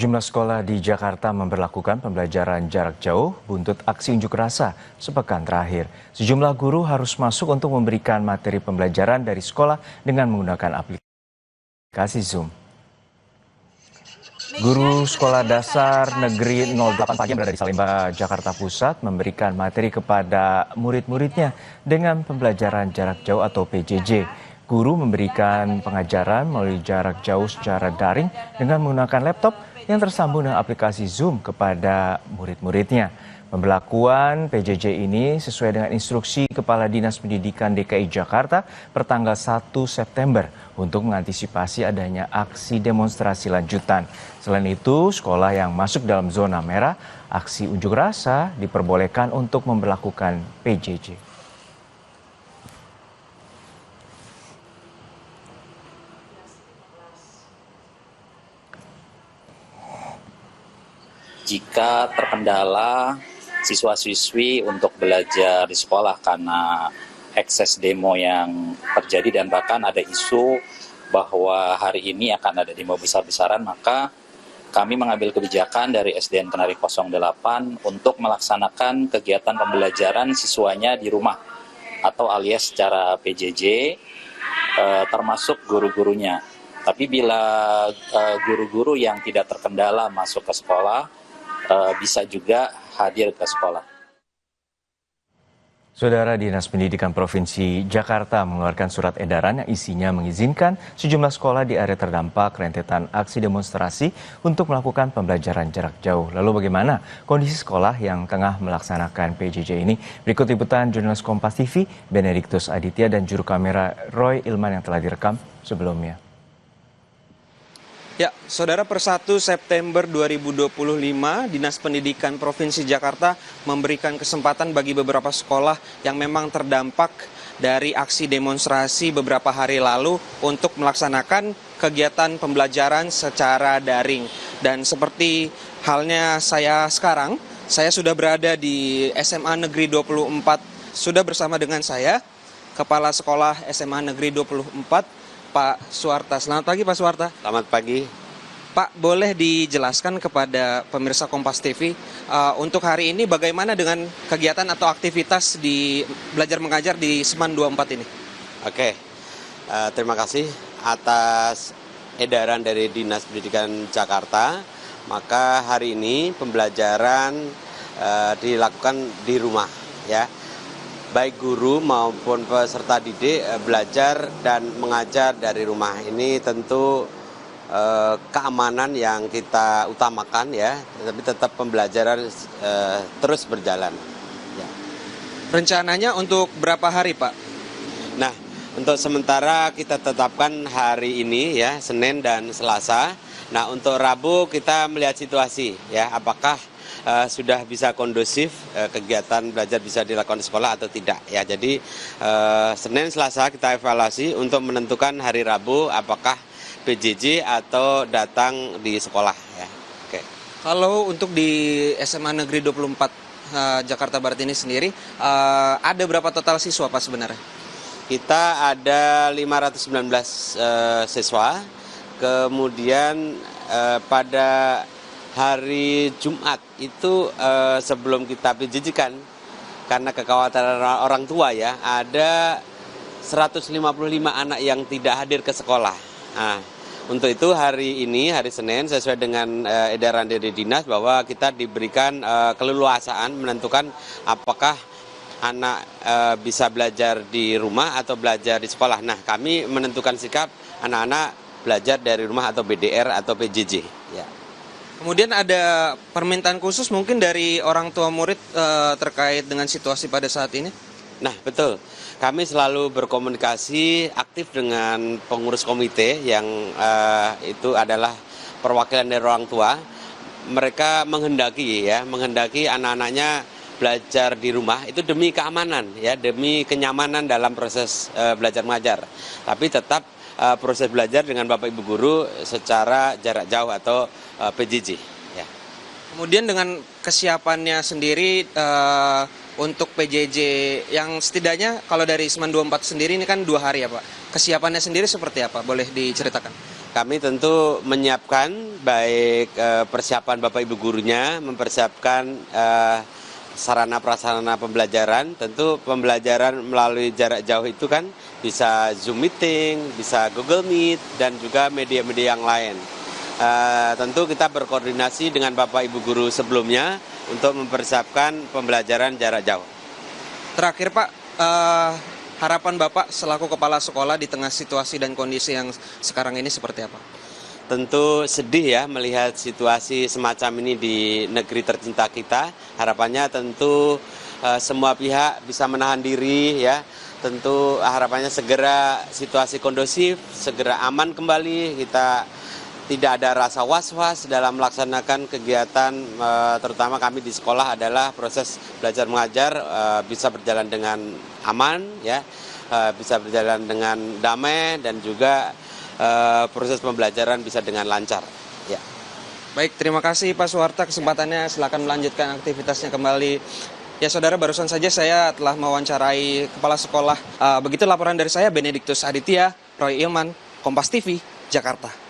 Sejumlah sekolah di Jakarta memberlakukan pembelajaran jarak jauh buntut aksi unjuk rasa sepekan terakhir. Sejumlah guru harus masuk untuk memberikan materi pembelajaran dari sekolah dengan menggunakan aplikasi Zoom. Guru Sekolah Dasar Negeri 08 Pagi yang berada di Salemba, Jakarta Pusat memberikan materi kepada murid-muridnya dengan pembelajaran jarak jauh atau PJJ. Guru memberikan pengajaran melalui jarak jauh secara daring dengan menggunakan laptop yang tersambung dengan aplikasi Zoom kepada murid-muridnya. Pembelakuan PJJ ini sesuai dengan instruksi Kepala Dinas Pendidikan DKI Jakarta pertanggal 1 September untuk mengantisipasi adanya aksi demonstrasi lanjutan. Selain itu, sekolah yang masuk dalam zona merah, aksi unjuk rasa diperbolehkan untuk memberlakukan PJJ. Jika terkendala siswa-siswi untuk belajar di sekolah karena ekses demo yang terjadi dan bahkan ada isu bahwa hari ini akan ada demo besar-besaran, maka kami mengambil kebijakan dari SDN Kenari 08 untuk melaksanakan kegiatan pembelajaran siswanya di rumah atau alias secara PJJ, termasuk guru-gurunya. Tapi bila guru-guru yang tidak terkendala masuk ke sekolah, bisa juga hadir ke sekolah. Saudara, Dinas Pendidikan Provinsi Jakarta mengeluarkan surat edaran yang isinya mengizinkan sejumlah sekolah di area terdampak rentetan aksi demonstrasi untuk melakukan pembelajaran jarak jauh. Lalu bagaimana kondisi sekolah yang tengah melaksanakan PJJ ini? Berikut liputan jurnalis Kompas TV Benediktus Aditya dan juru kamera Roy Ilman yang telah direkam sebelumnya. Ya, Saudara, per 1 September 2025, Dinas Pendidikan Provinsi Jakarta memberikan kesempatan bagi beberapa sekolah yang memang terdampak dari aksi demonstrasi beberapa hari lalu untuk melaksanakan kegiatan pembelajaran secara daring. Dan seperti halnya saya sekarang, saya sudah berada di SMA Negeri 24, sudah bersama dengan saya, Kepala Sekolah SMA Negeri 24, Pak Suwarta. Selamat pagi, Pak Suwarta. Selamat pagi. Pak, boleh dijelaskan kepada pemirsa Kompas TV untuk hari ini bagaimana dengan kegiatan atau aktivitas di belajar mengajar di Seman 24 ini? Oke, terima kasih atas edaran dari Dinas Pendidikan Jakarta. Maka hari ini pembelajaran dilakukan di rumah, ya. Baik guru maupun peserta didik belajar dan mengajar dari rumah. Ini tentu keamanan yang kita utamakan, ya, tapi tetap pembelajaran terus berjalan. Ya. Rencananya untuk berapa hari, Pak? Nah, untuk sementara kita tetapkan hari ini, ya, Senin dan Selasa. Nah, untuk Rabu kita melihat situasi, ya, apakah sudah bisa kondusif kegiatan belajar bisa dilakukan di sekolah atau tidak, ya. Jadi Senin Selasa kita evaluasi untuk menentukan hari Rabu apakah PJJ atau datang di sekolah, ya. Oke. Kalau untuk di SMA Negeri 24 Jakarta Barat ini sendiri ada berapa total siswa, Pak, sebenarnya? Kita ada 519 siswa. Kemudian pada hari Jumat itu sebelum kita PJJ-kan, karena kekhawatiran orang tua, ya, ada 155 anak yang tidak hadir ke sekolah. Nah, untuk itu hari ini, hari Senin, sesuai dengan edaran dari dinas bahwa kita diberikan keleluasaan menentukan apakah anak bisa belajar di rumah atau belajar di sekolah. Nah, kami menentukan sikap anak-anak belajar dari rumah atau BDR atau PJJ, ya. Kemudian ada permintaan khusus mungkin dari orang tua murid terkait dengan situasi pada saat ini? Nah, betul. Kami selalu berkomunikasi aktif dengan pengurus komite yang itu adalah perwakilan dari orang tua. Mereka menghendaki anak-anaknya belajar di rumah itu demi keamanan, ya, demi kenyamanan dalam proses belajar mengajar. Tapi tetap proses belajar dengan Bapak Ibu guru secara jarak jauh atau PJJ, ya. Kemudian dengan kesiapannya sendiri untuk PJJ yang setidaknya kalau dari Seman 24 sendiri ini kan 2 hari, ya, Pak. Kesiapannya sendiri seperti apa? Boleh diceritakan? Kami tentu menyiapkan baik persiapan Bapak Ibu gurunya, mempersiapkan sarana prasarana pembelajaran. Tentu pembelajaran melalui jarak jauh itu kan bisa Zoom meeting, bisa Google Meet, dan juga media-media yang lain. Tentu kita berkoordinasi dengan Bapak Ibu guru sebelumnya untuk mempersiapkan pembelajaran jarak jauh. Terakhir Pak, harapan Bapak selaku kepala sekolah di tengah situasi dan kondisi yang sekarang ini seperti apa? Tentu sedih ya melihat situasi semacam ini di negeri tercinta kita. Harapannya tentu semua pihak bisa menahan diri ya. Tentu harapannya segera situasi kondusif, segera aman kembali. Kita tidak ada rasa was-was dalam melaksanakan kegiatan, terutama kami di sekolah adalah proses belajar mengajar bisa berjalan dengan aman ya, bisa berjalan dengan damai, dan juga proses pembelajaran bisa dengan lancar. Ya. Baik, terima kasih Pak Suharta kesempatannya. Silakan melanjutkan aktivitasnya kembali. Ya saudara, barusan saja saya telah mewawancarai kepala sekolah. Begitu laporan dari saya, Benediktus Aditya, Roy Ilman, Kompas TV, Jakarta.